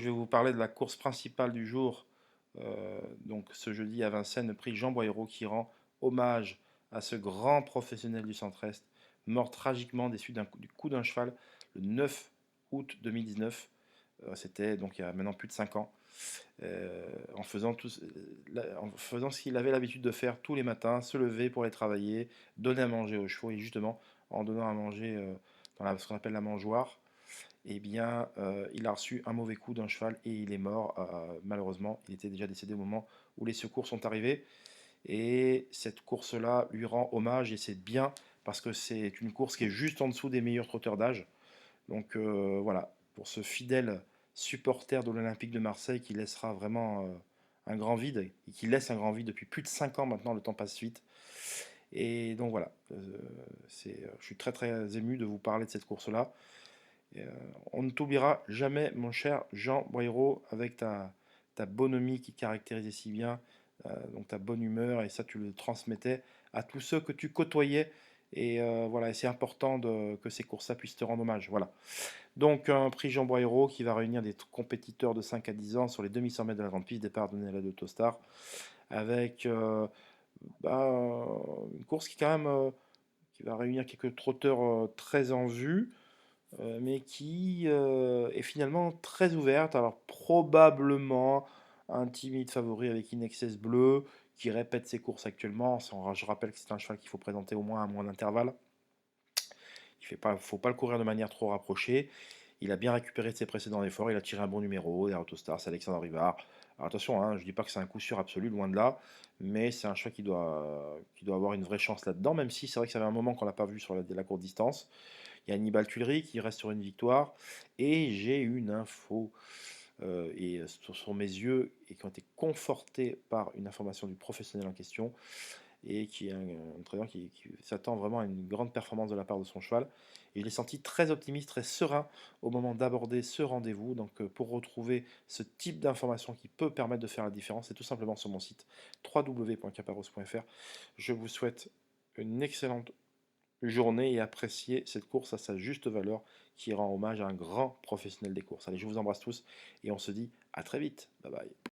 Je vais vous parler de la course principale du jour, donc ce jeudi à Vincennes, le prix Jean Boyreau qui rend hommage à ce grand professionnel du centre-est, mort tragiquement du coup d'un cheval le 9 août 2019. C'était donc il y a maintenant plus de 5 ans, en faisant ce qu'il avait l'habitude de faire tous les matins, se lever pour aller travailler, donner à manger aux chevaux, et justement en donnant à manger dans ce qu'on appelle la mangeoire, eh bien, il a reçu un mauvais coup d'un cheval et il est mort. Malheureusement, il était déjà décédé au moment où les secours sont arrivés. Et cette course-là lui rend hommage et c'est bien parce que c'est une course qui est juste en dessous des meilleurs trotteurs d'âge. Donc voilà, pour ce fidèle supporter de l'Olympique de Marseille qui laissera vraiment un grand vide et qui laisse un grand vide depuis plus de 5 ans maintenant, le temps passe vite. Et donc voilà, je suis très très ému de vous parler de cette course-là. Et, on ne t'oubliera jamais, mon cher Jean Boyreau, avec ta bonhomie qui caractérisait si bien, donc ta bonne humeur, et ça tu le transmettais à tous ceux que tu côtoyais. Et voilà, et c'est important que ces courses-là puissent te rendre hommage. Voilà. Donc un prix Jean Boyreau qui va réunir des compétiteurs de 5 à 10 ans sur les 2100 mètres de la grande piste, départ de la d'Autostar, avec bah, une course qui quand même qui va réunir quelques trotteurs très en vue, mais qui est finalement très ouverte. Alors probablement un timide favori avec Inexcess Bleu qui répète ses courses actuellement. Je rappelle que c'est un cheval qu'il faut présenter au moins à un mois d'intervalle. Il ne faut pas le courir de manière trop rapprochée. Il a bien récupéré de ses précédents efforts. Il a tiré un bon numéro. Et Autostar, c'est Alexandre Rivard. Alors attention, hein, je ne dis pas que c'est un coup sûr absolu, loin de là. Mais c'est un cheval qui doit avoir une vraie chance là-dedans. Même si c'est vrai que ça fait un moment qu'on ne l'a pas vu sur la courte distance. Il y a Hannibal Tuileries qui reste sur une victoire. Et j'ai une info, sur mes yeux, et qui ont été confortés par une information du professionnel en question, et qui est un entraîneur qui s'attend vraiment à une grande performance de la part de son cheval. Et je l'ai senti très optimiste, très serein au moment d'aborder ce rendez-vous. Donc pour retrouver ce type d'information qui peut permettre de faire la différence, c'est tout simplement sur mon site www.caparros.fr. Je vous souhaite une excellente journée et apprécier cette course à sa juste valeur qui rend hommage à un grand professionnel des courses. Allez, je vous embrasse tous et on se dit à très vite. Bye bye.